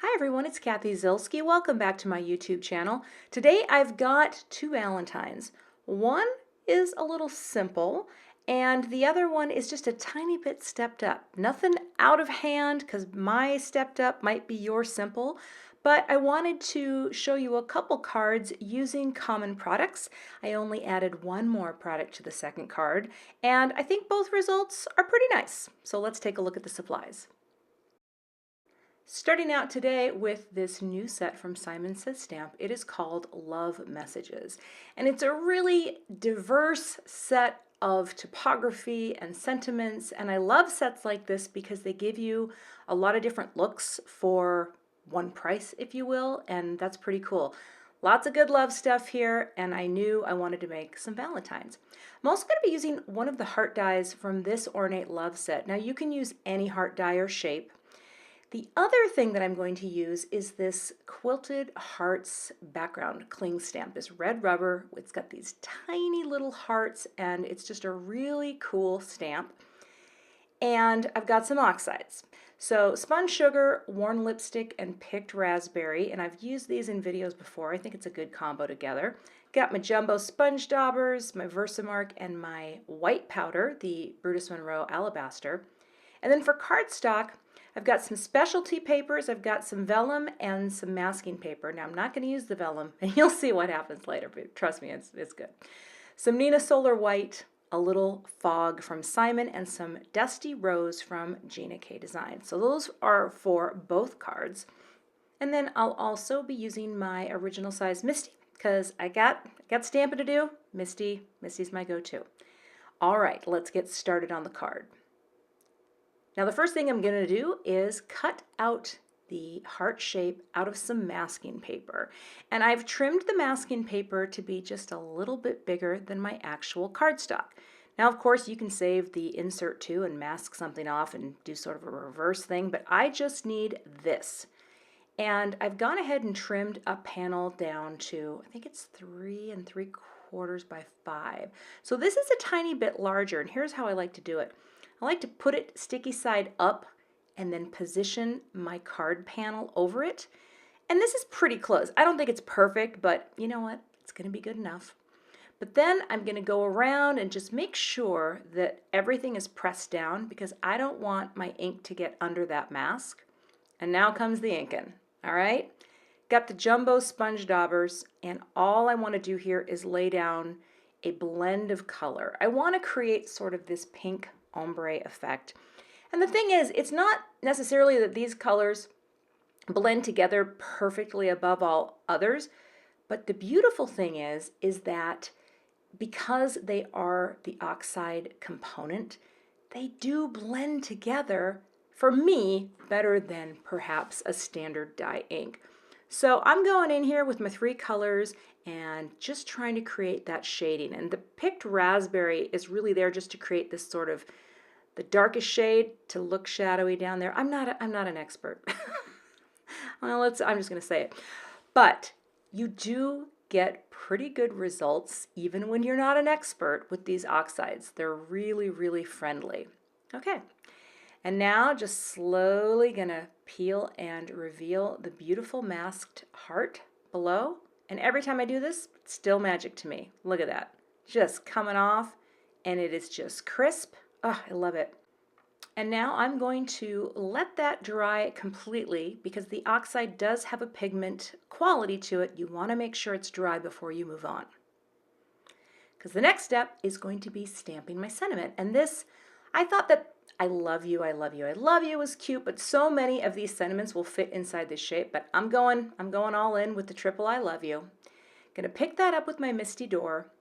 Hi everyone, it's Kathy Zilski. Welcome back to my YouTube channel. Today I've got two Valentines. One is a little simple and the other one is just a tiny bit stepped up. Nothing out of hand because my stepped up might be your simple, but I wanted to show you a couple cards using common products. I only added one more product to the second card and I think both results are pretty nice. So let's take a look at the supplies. Starting out today with this new set from Simon Says Stamp, it is called Love Messages. And it's a really diverse set of typography and sentiments. And I love sets like this because they give you a lot of different looks for one price, if you will. And that's pretty cool. Lots of good love stuff here, and I knew I wanted to make some Valentines. I'm also going to be using one of the heart dies from this Ornate Love set. Now you can use any heart die or shape. The other thing that I'm going to use is this Quilted Hearts background cling stamp, this red rubber. It's got these tiny little hearts and it's just a really cool stamp. And I've got some oxides. So spun sugar, worn lipstick, and picked raspberry, and I've used these in videos before. I think it's a good combo together. Got my jumbo sponge daubers, my Versamark, and my white powder, the Brutus Monroe Alabaster. And then for cardstock, I've got some specialty papers, I've got some vellum and some masking paper. Now I'm not going to use the vellum, and you'll see what happens later, but trust me, it's good. Some Neenah Solar White, a little fog from Simon, and some Dusty Rose from Gina K Design. So those are for both cards. And then I'll also be using my original size MISTI, because I got stamping to do. MISTI's my go-to. All right, let's get started on the card. Now the first thing I'm going to do is cut out the heart shape out of some masking paper. And I've trimmed the masking paper to be just a little bit bigger than my actual cardstock. Now of course you can save the insert too and mask something off and do sort of a reverse thing, but I just need this. And I've gone ahead and trimmed a panel down to, I think it's 3 3/4 by 5. So this is a tiny bit larger, and here's how I like to do it. I like to put it sticky side up and then position my card panel over it. And this is pretty close. I don't think it's perfect, but you know what? It's going to be good enough. But then I'm going to go around and just make sure that everything is pressed down because I don't want my ink to get under that mask. And now comes the inking. All right? Got the jumbo sponge daubers, and all I want to do here is lay down a blend of color. I want to create sort of this pink ombre effect. And the thing is, it's not necessarily that these colors blend together perfectly above all others, but the beautiful thing is that because they are the oxide component, they do blend together, for me, better than perhaps a standard dye ink. So I'm going in here with my 3 colors and just trying to create that shading. And the picked raspberry is really there just to create this sort of the darkest shade to look shadowy down there. I'm not an expert. Well, I'm just going to say it. But you do get pretty good results even when you're not an expert with these oxides. They're really, really friendly. Okay. And now just slowly gonna peel and reveal the beautiful masked heart below. And every time I do this, it's still magic to me. Look at that. Just coming off, and it is just crisp. Oh, I love it. And now I'm going to let that dry completely because the oxide does have a pigment quality to it. You want to make sure it's dry before you move on. Because the next step is going to be stamping my sentiment. And this, I thought that I love you, I love you, I love you was cute, but so many of these sentiments will fit inside this shape, but I'm going all in with the triple I love you. Gonna pick that up with my MISTI door,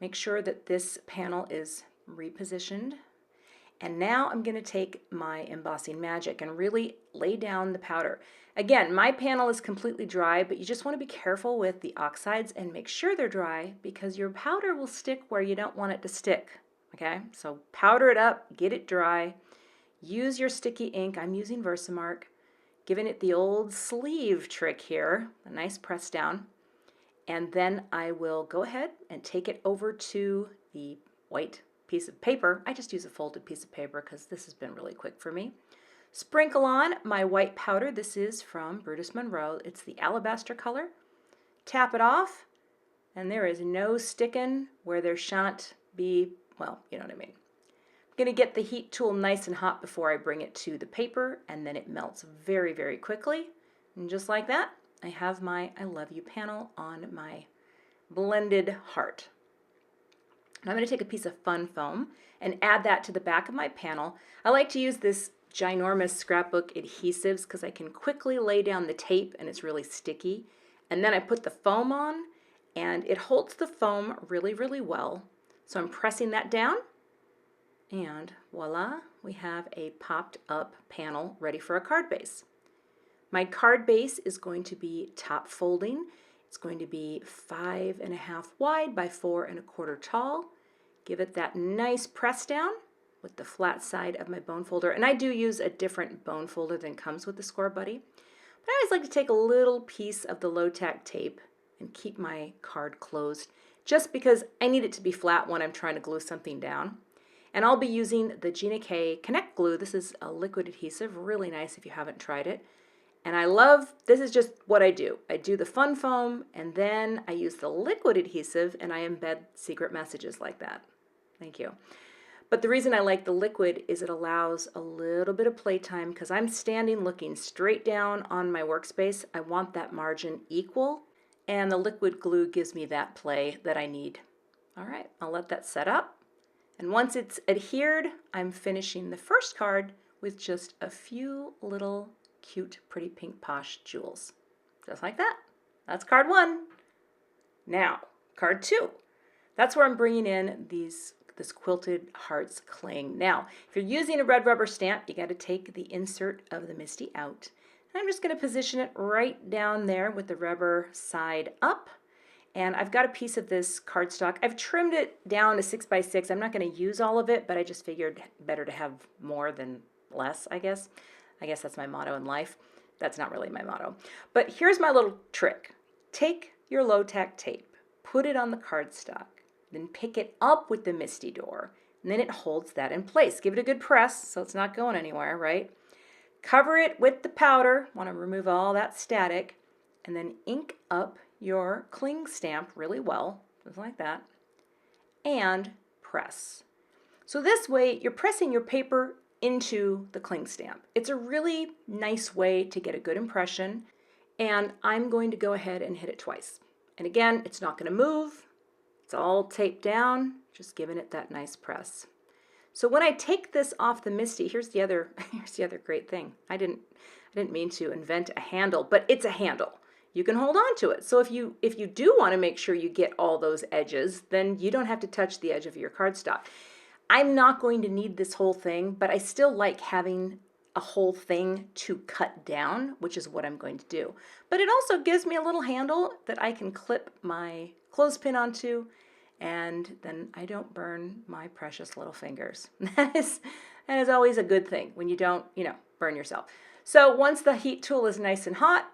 make sure that this panel is repositioned, and now I'm gonna take my embossing magic and really lay down the powder. Again, my panel is completely dry, but you just wanna be careful with the oxides and make sure they're dry because your powder will stick where you don't want it to stick. Okay, so powder it up, get it dry, use your sticky ink. I'm using Versamark, giving it the old sleeve trick here, a nice press down, and then I will go ahead and take it over to the white piece of paper. I just use a folded piece of paper because this has been really quick for me. Sprinkle on my white powder. This is from Brutus Monroe. It's the alabaster color. Tap it off, and there is no sticking where there shan't be, well, you know what I mean. I'm going to get the heat tool nice and hot before I bring it to the paper, and then it melts very, very quickly. And just like that, I have my I love you panel on my blended heart. And I'm going to take a piece of fun foam and add that to the back of my panel. I like to use this ginormous scrapbook adhesives because I can quickly lay down the tape and it's really sticky. And then I put the foam on and it holds the foam really, really well. So I'm pressing that down and voila, we have a popped up panel ready for a card base. My card base is going to be top folding. It's going to be 5.5 wide by 4.25 tall. Give it that nice press down with the flat side of my bone folder. And I do use a different bone folder than comes with the Score Buddy. But I always like to take a little piece of the low-tack tape and keep my card closed just because I need it to be flat when I'm trying to glue something down. And I'll be using the Gina K Connect Glue. This is a liquid adhesive, really nice if you haven't tried it. And I love, this is just what I do. I do the fun foam and then I use the liquid adhesive and I embed secret messages like that. Thank you. But the reason I like the liquid is it allows a little bit of playtime because I'm standing looking straight down on my workspace. I want that margin equal and the liquid glue gives me that play that I need. All right, I'll let that set up. And once it's adhered, I'm finishing the first card with just a few little cute, pretty pink Posh jewels. Just like that. That's card 1. Now, card 2. That's where I'm bringing in this Quilted Hearts cling. Now, if you're using a red rubber stamp, you got to take the insert of the MISTI out. And I'm just going to position it right down there with the rubber side up. And I've got a piece of this cardstock. I've trimmed it down to 6x6. I'm not going to use all of it, but I just figured better to have more than less, I guess. I guess that's my motto in life. That's not really my motto. But here's my little trick. Take your low-tack tape, put it on the cardstock, then pick it up with the MISTI door, and then it holds that in place. Give it a good press so it's not going anywhere, right? Cover it with the powder. Want to remove all that static, and then ink up your cling stamp really well, just like that, and press. So this way, you're pressing your paper into the cling stamp. It's a really nice way to get a good impression, and I'm going to go ahead and hit it twice. And again, it's not going to move. It's all taped down, just giving it that nice press. So when I take this off the MISTI, here's the other great thing. I didn't mean to invent a handle, but it's a handle. You can hold on to it. So if you do want to make sure you get all those edges, then you don't have to touch the edge of your cardstock. I'm not going to need this whole thing, but I still like having a whole thing to cut down, which is what I'm going to do. But it also gives me a little handle that I can clip my clothespin onto, and then I don't burn my precious little fingers. That is always a good thing when you don't, burn yourself. So once the heat tool is nice and hot,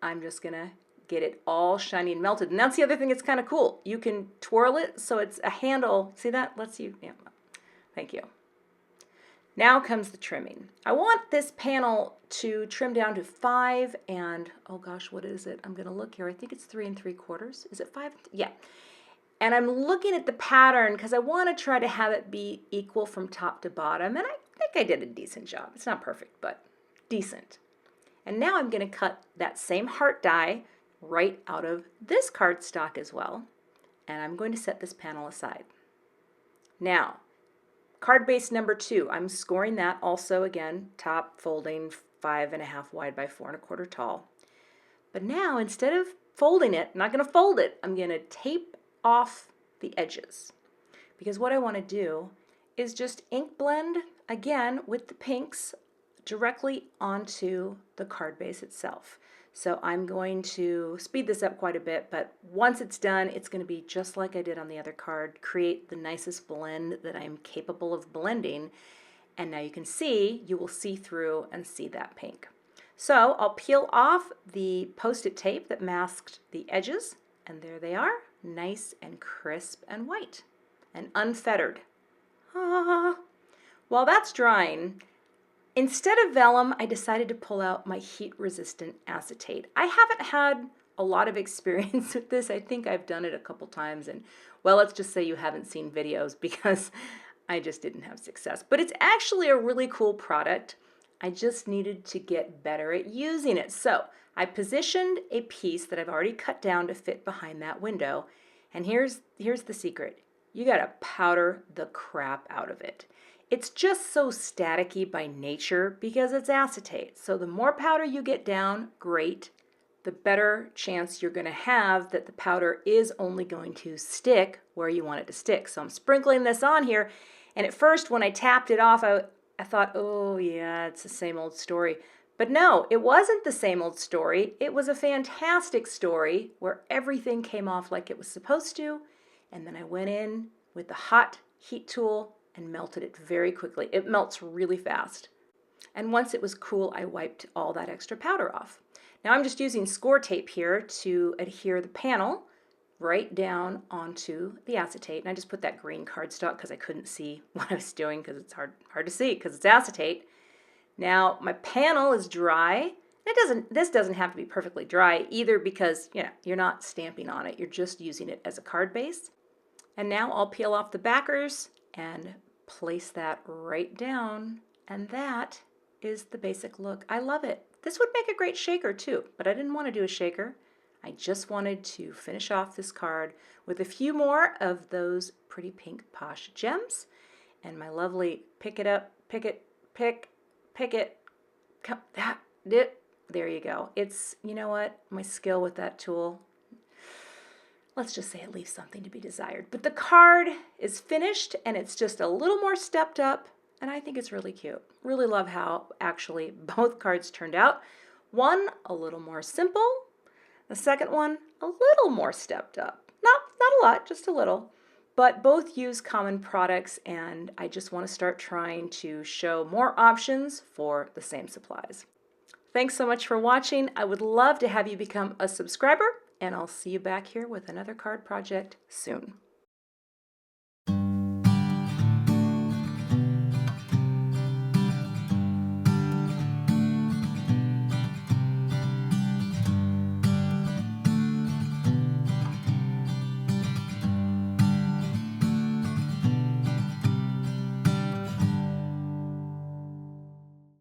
I'm just gonna get it all shiny and melted. And that's the other thing that's kind of cool. You can twirl it so it's a handle. See that? Lets you, yeah. Thank you. Now comes the trimming. I want this panel to trim down to 5 and, oh gosh, what is it? I'm gonna look here. I think it's 3 3/4. Is it 5? Yeah. And I'm looking at the pattern because I want to try to have it be equal from top to bottom. And I think I did a decent job. It's not perfect, but decent. And now I'm going to cut that same heart die right out of this cardstock as well. And I'm going to set this panel aside. Now, card base number 2. I'm scoring that also again, top folding 5.5 wide by 4.25 tall. But now instead of folding it, I'm not going to fold it. I'm going to tape off the edges. Because what I want to do is just ink blend again with the pinks directly onto the card base itself. So I'm going to speed this up quite a bit, but once it's done, it's going to be just like I did on the other card, create the nicest blend that I'm capable of blending. And now you can see, you will see through and see that pink. So I'll peel off the Post-it tape that masked the edges, and there they are, nice and crisp and white and unfettered. Ah. While that's drying, Instead of vellum, I decided to pull out my heat-resistant acetate. I haven't had a lot of experience with this. I think I've done it a couple times, and well, let's just say you haven't seen videos because I just didn't have success. But it's actually a really cool product. I just needed to get better at using it. So I positioned a piece that I've already cut down to fit behind that window. And here's the secret. You gotta powder the crap out of it. It's just so staticky by nature because it's acetate. So the more powder you get down, great. The better chance you're gonna have that the powder is only going to stick where you want it to stick. So I'm sprinkling this on here. And at first when I tapped it off, I thought, oh yeah, it's the same old story. But no, it wasn't the same old story. It was a fantastic story where everything came off like it was supposed to. And then I went in with the hot heat tool and melted it very quickly. It melts really fast. And once it was cool, I wiped all that extra powder off. Now I'm just using score tape here to adhere the panel right down onto the acetate. And I just put that green cardstock because I couldn't see what I was doing because it's hard to see because it's acetate. Now my panel is dry. This doesn't have to be perfectly dry either because you're not stamping on it. You're just using it as a card base. And now I'll peel off the backers and place that right down. And that is the basic look. I love it. This would make a great shaker too, but I didn't want to do a shaker. I just wanted to finish off this card with a few more of those pretty pink Posh gems. And my lovely pick it up, pick it, there you go. It's, you know what, my skill with that tool, let's just say it leaves something to be desired. But the card is finished and it's just a little more stepped up and I think it's really cute. Really love how actually both cards turned out. One a little more simple, the second one a little more stepped up. Not a lot, just a little. But both use common products and I just want to start trying to show more options for the same supplies. Thanks so much for watching. I would love to have you become a subscriber and I'll see you back here with another card project soon.